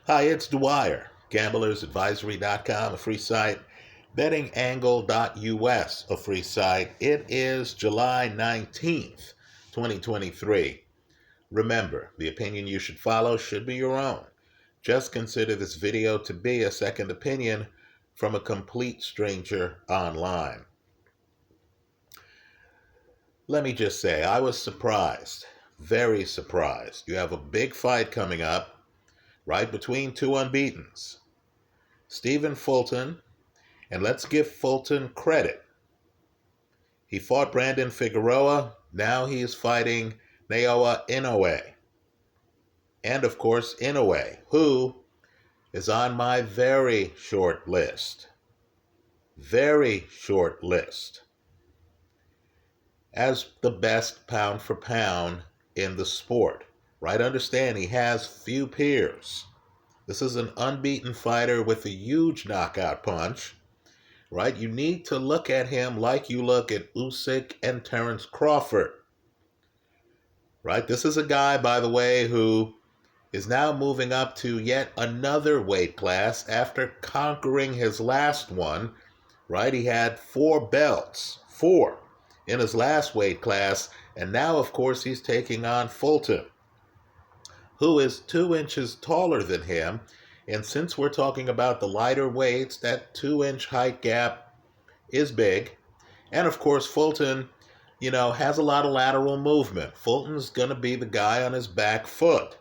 Hi, it's Dwyer, gamblersadvisory.com, a free site, bettingangle.us, a free site. It is July 19th, 2023. Remember, the opinion you should follow should be your own. Just consider this video to be a second opinion from a complete stranger online. Let me just say, I was surprised, very surprised. You have a big fight coming up, right between two unbeatens. Stephen Fulton, and let's give Fulton credit. He fought Brandon Figueroa. Now he's fighting Inoue. And of course, Inoue, who is on my very short list. Very short list. As the best pound for pound in the sport. Right? Understand, he has few peers. This is an unbeaten fighter with a huge knockout punch. Right? You need to look at him like you look at Usyk and Terence Crawford. Right? This is a guy, by the way, who is now moving up to yet another weight class after conquering his last one. Right? He had 4 belts, 4 in his last weight class, and now, of course, he's taking on Fulton, who is 2 inches taller than him. And since we're talking about the lighter weights, that 2-inch height gap is big. And of course, Fulton, has a lot of lateral movement. Fulton's going to be the guy on his back foot.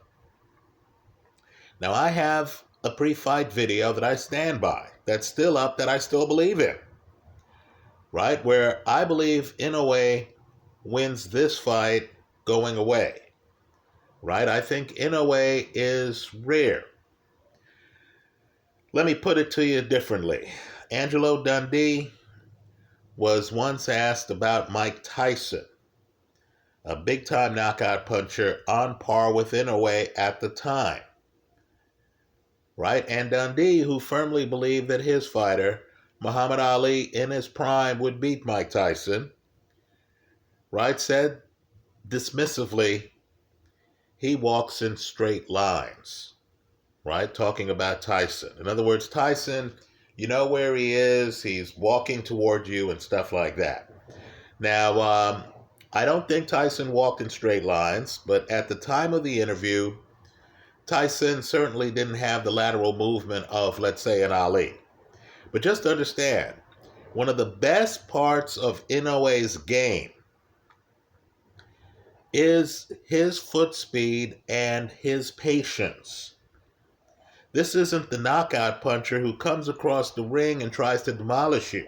Now, I have a pre-fight video that I stand by, that's still up, that I still believe in. Right? Where I believe Inoue wins this fight going away. Right? I think Inoue is rare. Let me put it to you differently. Angelo Dundee was once asked about Mike Tyson, a big-time knockout puncher on par with Inoue at the time. Right? And Dundee, who firmly believed that his fighter, Muhammad Ali, in his prime would beat Mike Tyson, right, said dismissively, he walks in straight lines. Right? Talking about Tyson. In other words, Tyson, you know where he is, he's walking toward you and stuff like that. Now, I don't think Tyson walked in straight lines, but at the time of the interview, Tyson certainly didn't have the lateral movement of, let's say, an Ali. But just understand, one of the best parts of Inoue's game is his foot speed and his patience. This isn't the knockout puncher who comes across the ring and tries to demolish you.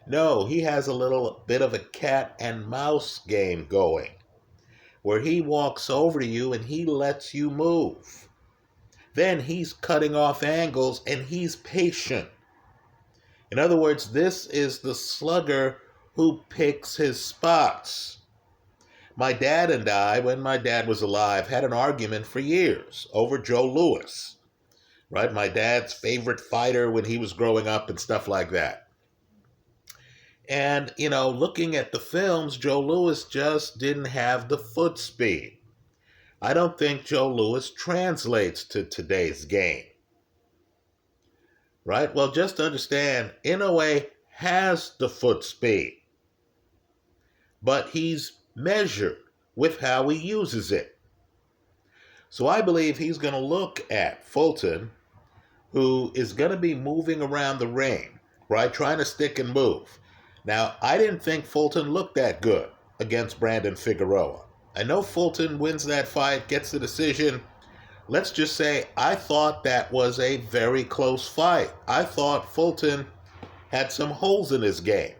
No, he has a little bit of a cat and mouse game going, where he walks over to you and he lets you move. Then he's cutting off angles and he's patient. In other words, this is the slugger who picks his spots. My dad and I, when my dad was alive, had an argument for years over Joe Louis. Right? My dad's favorite fighter when he was growing up and stuff like that. And, looking at the films, Joe Louis just didn't have the foot speed. I don't think Joe Louis translates to today's game. Right? Well, just understand, Inoue has the foot speed, but he's measured with how he uses it. So I believe he's going to look at Fulton, who is going to be moving around the ring, right, trying to stick and move. Now, I didn't think Fulton looked that good against Brandon Figueroa. I know Fulton wins that fight, gets the decision. Let's just say I thought that was a very close fight. I thought Fulton had some holes in his game.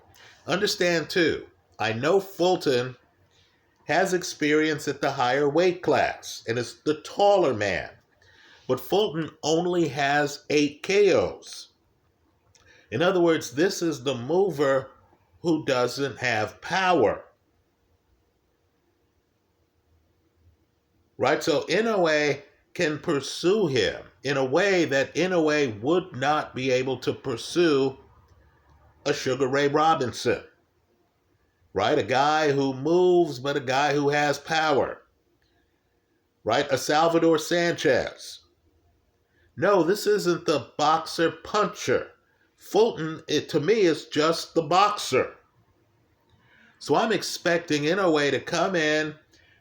Understand, too, I know Fulton has experience at the higher weight class and is the taller man. But Fulton only has 8 KOs. In other words, this is the mover who doesn't have power. Right? So Inoue can pursue him in a way that Inoue would not be able to pursue a Sugar Ray Robinson. Right? A guy who moves, but a guy who has power. Right? A Salvador Sanchez. No, this isn't the boxer puncher. Fulton, to me, is just the boxer. So I'm expecting Inoue to come in.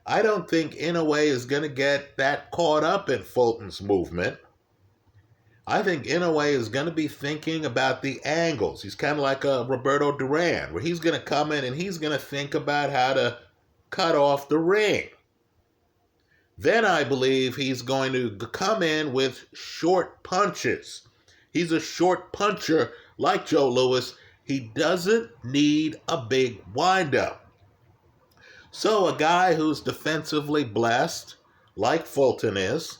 I don't think Inoue is going to get that caught up in Fulton's movement. I think Inoue is going to be thinking about the angles. He's kind of like a Roberto Duran, where he's going to come in and he's going to think about how to cut off the ring. Then I believe he's going to come in with short punches. He's a short puncher like Joe Louis. He doesn't need a big windup. So a guy who's defensively blessed, like Fulton is,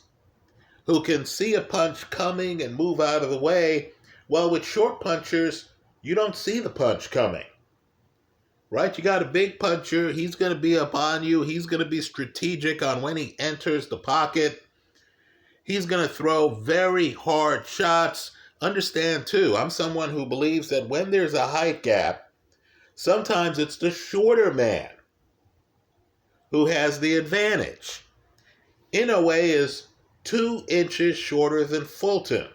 who can see a punch coming and move out of the way, well, with short punchers, you don't see the punch coming. Right? You got a big puncher. He's going to be up on you. He's going to be strategic on when he enters the pocket. He's going to throw very hard shots. Understand, too, I'm someone who believes that when there's a height gap, sometimes it's the shorter man who has the advantage. Inoue is 2 inches shorter than Fulton.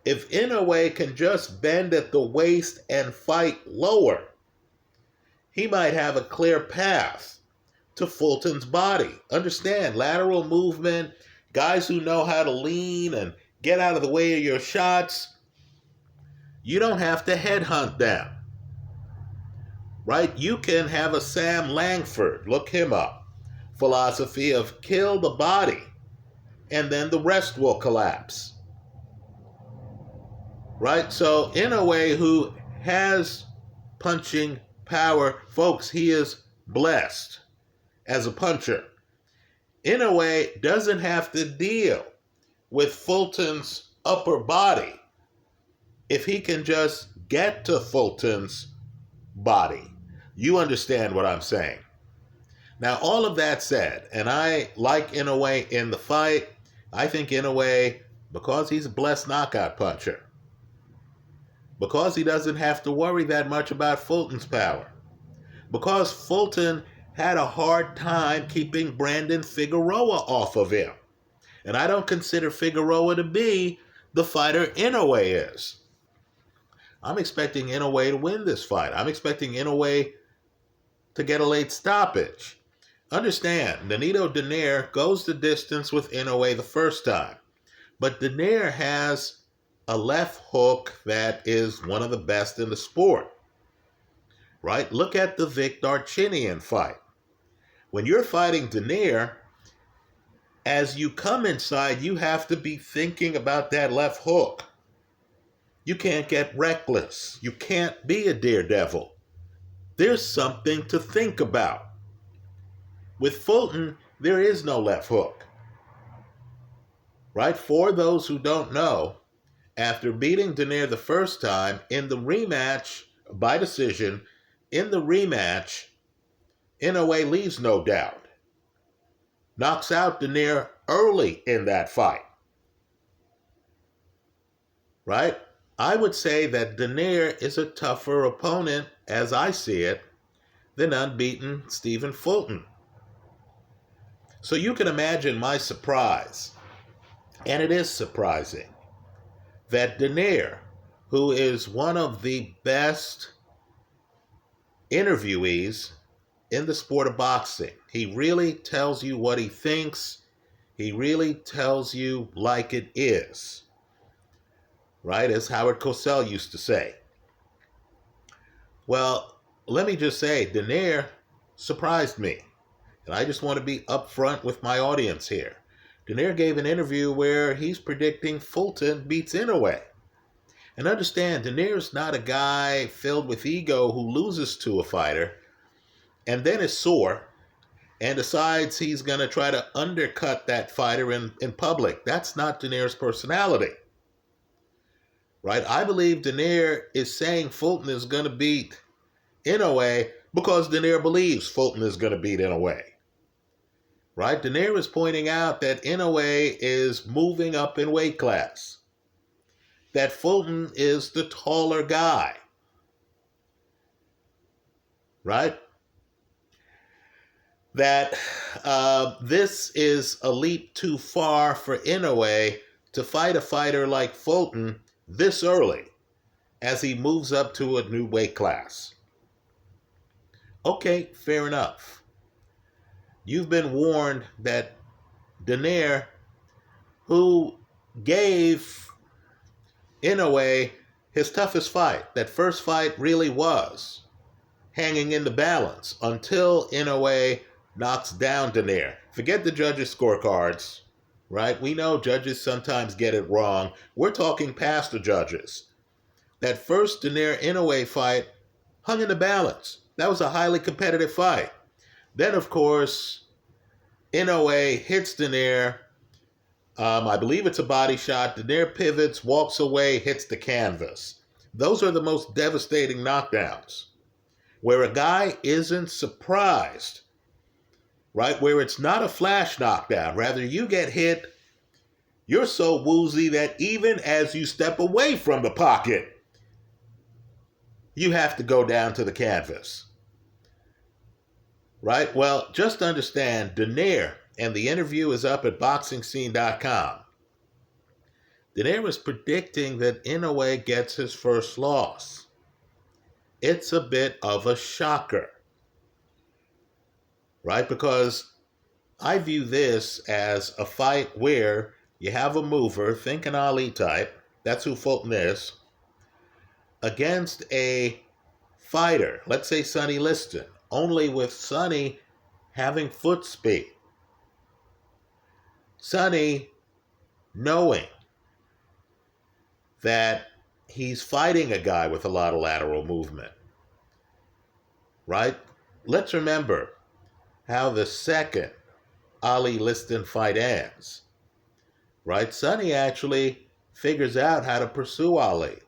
If Inoue can just bend at the waist and fight lower, he might have a clear path to Fulton's body. Understand, lateral movement, guys who know how to lean and get out of the way of your shots, you don't have to headhunt them. Right? You can have a Sam Langford, look him up, philosophy of kill the body and then the rest will collapse. Right? So Inoue, who has punching power, folks, he is blessed as a puncher. Inoue doesn't have to deal with Fulton's upper body if he can just get to Fulton's body. You understand what I'm saying. Now, all of that said, and I like Inoue in the fight. I think Inoue, because he's a blessed knockout puncher, because he doesn't have to worry that much about Fulton's power, because Fulton had a hard time keeping Brandon Figueroa off of him. And I don't consider Figueroa to be the fighter Inoue is. I'm expecting Inoue to win this fight. I'm expecting Inoue to get a late stoppage. Understand, Nonito Donaire goes the distance with Inoue the first time. But Donaire has a left hook that is one of the best in the sport. Right? Look at the Vic Darchinyan fight. When you're fighting Donaire, as you come inside, you have to be thinking about that left hook. You can't get reckless. You can't be a daredevil. There's something to think about. With Fulton, there is no left hook. Right? For those who don't know, after beating Donaire the first time, in the rematch, by decision, in the rematch, Inoue leaves no doubt. Knocks out Donaire early in that fight. Right? I would say that Donaire is a tougher opponent, as I see it, than unbeaten Stephen Fulton. So you can imagine my surprise, and it is surprising, that Donaire, who is one of the best interviewees in the sport of boxing, he really tells you what he thinks. He really tells you like it is. Right? As Howard Cosell used to say. Well, let me just say, Donaire surprised me. And I just want to be upfront with my audience here. Donaire gave an interview where he's predicting Fulton beats Inoue. And understand, Donaire's not a guy filled with ego who loses to a fighter and then is sore and decides he's going to try to undercut that fighter in public. That's not Donaire's personality. Right? I believe Donaire is saying Fulton is going to beat Inoue because Donaire believes Fulton is going to beat Inoue. Right? Donaire is pointing out that Inoue is moving up in weight class. That Fulton is the taller guy. Right? That this is a leap too far for Inoue to fight a fighter like Fulton this early as he moves up to a new weight class. Okay, fair enough. You've been warned that Donaire, who gave Inoue his toughest fight, that first fight really was hanging in the balance until Inoue knocks down Donaire. Forget the judges' scorecards, right? We know judges sometimes get it wrong. We're talking past the judges. That first Donaire-Inoue fight hung in the balance. That was a highly competitive fight. Then, of course, Inoue hits Donaire. I believe it's a body shot. Donaire pivots, walks away, hits the canvas. Those are the most devastating knockdowns, where a guy isn't surprised, right? Where it's not a flash knockdown. Rather, you get hit, you're so woozy that even as you step away from the pocket, you have to go down to the canvas, right? Well, just understand, Donaire, and the interview is up at boxingscene.com. Donaire was predicting that Inoue gets his first loss. It's a bit of a shocker, right? Because I view this as a fight where you have a mover, think an Ali type, that's who Fulton is, against a fighter, let's say Sonny Liston, only with Sonny having foot speed. Sonny knowing that he's fighting a guy with a lot of lateral movement, right? Let's remember how the second Ali Liston fight ends, right? Sonny actually figures out how to pursue Ali,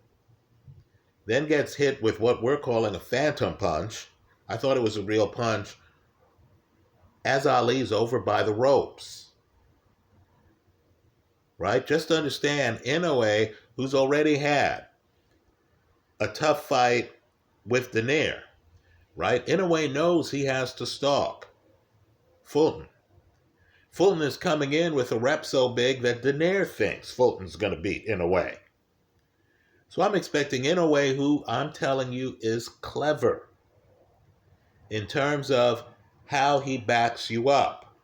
then gets hit with what we're calling a phantom punch. I thought it was a real punch as Ali's over by the ropes, right? Just understand, Inoue, who's already had a tough fight with Donaire, right? Inoue knows he has to stalk Fulton. Fulton is coming in with a rep so big that Donaire thinks Fulton's going to beat Inoue. So I'm expecting Inoue, who I'm telling you is clever in terms of how he backs you up.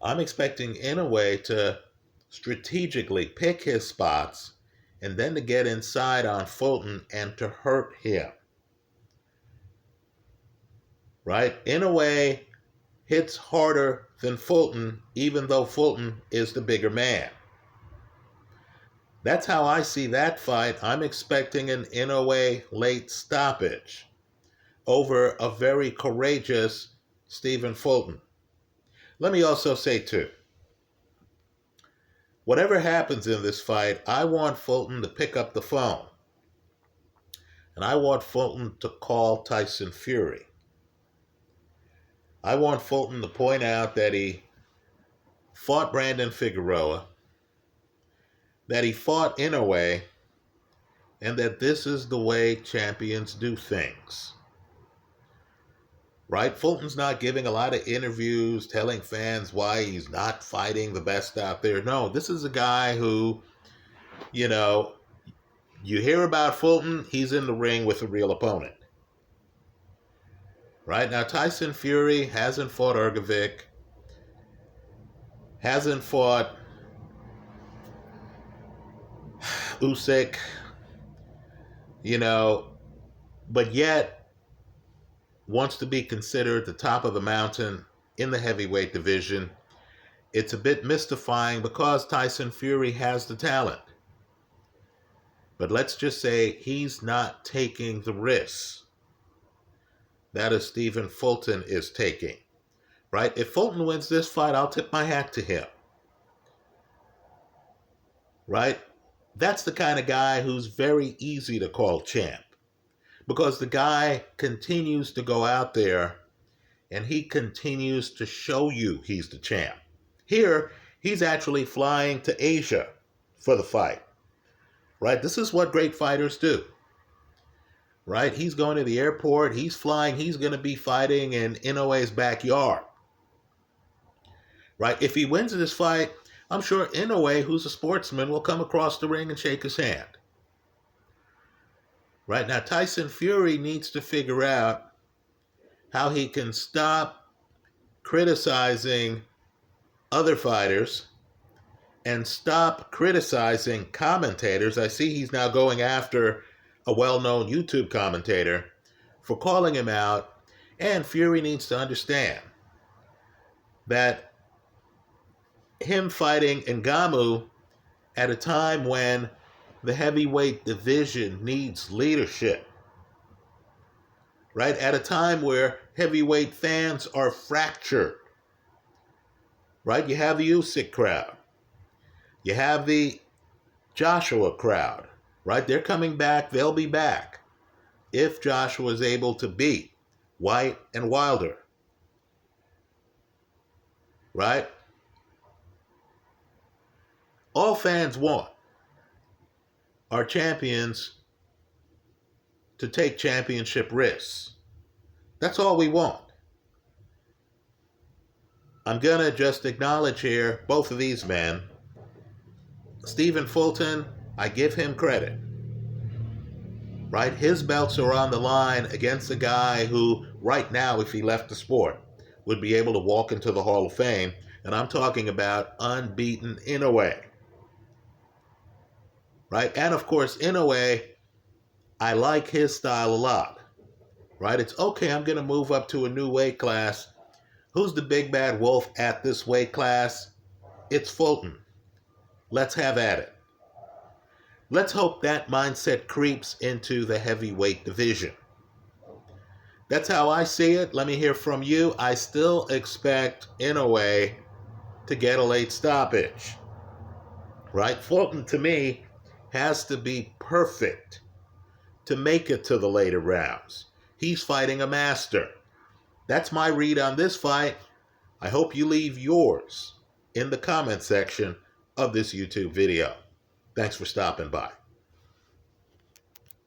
I'm expecting Inoue to strategically pick his spots and then to get inside on Fulton and to hurt him, right? Inoue hits harder than Fulton, even though Fulton is the bigger man. That's how I see that fight. I'm expecting an Inoue late stoppage over a very courageous Stephen Fulton. Let me also say, too, whatever happens in this fight, I want Fulton to pick up the phone. And I want Fulton to call Tyson Fury. I want Fulton to point out that he fought Brandon Figueroa, that he fought Inoue, and that this is the way champions do things. Right? Fulton's not giving a lot of interviews telling fans why he's not fighting the best out there. No, this is a guy who, you hear about Fulton, he's in the ring with a real opponent. Right? Now, Tyson Fury hasn't fought Ergovic, hasn't fought Usyk, but yet wants to be considered the top of the mountain in the heavyweight division. It's a bit mystifying because Tyson Fury has the talent. But let's just say he's not taking the risks that a Stephen Fulton is taking, right? If Fulton wins this fight, I'll tip my hat to him, right? That's the kind of guy who's very easy to call champ because the guy continues to go out there and he continues to show you he's the champ. Here, he's actually flying to Asia for the fight, right? This is what great fighters do, right? He's going to the airport, he's flying, he's going to be fighting in Inoue's backyard, right? If he wins this fight, I'm sure Inoue, who's a sportsman, will come across the ring and shake his hand. Right now, Tyson Fury needs to figure out how he can stop criticizing other fighters and stop criticizing commentators. I see he's now going after a well-known YouTube commentator for calling him out. And Fury needs to understand that him fighting Inoue at a time when the heavyweight division needs leadership, right? At a time where heavyweight fans are fractured, right? You have the Usyk crowd. You have the Joshua crowd, right? They're coming back. They'll be back if Joshua is able to beat White and Wilder, right? All fans want are champions to take championship risks. That's all we want. I'm going to just acknowledge here both of these men. Stephen Fulton, I give him credit. Right? His belts are on the line against a guy who, right now, if he left the sport, would be able to walk into the Hall of Fame. And I'm talking about unbeaten Inoue. Right? And of course, Inoue, I like his style a lot. Right? It's okay, I'm going to move up to a new weight class. Who's the big bad wolf at this weight class? It's Fulton. Let's have at it. Let's hope that mindset creeps into the heavyweight division. That's how I see it. Let me hear from you. I still expect Inoue to get a late stoppage. Right? Fulton, to me, has to be perfect to make it to the later rounds. He's fighting a master. That's my read on this fight. I hope you leave yours in the comment section of this YouTube video. Thanks for stopping by.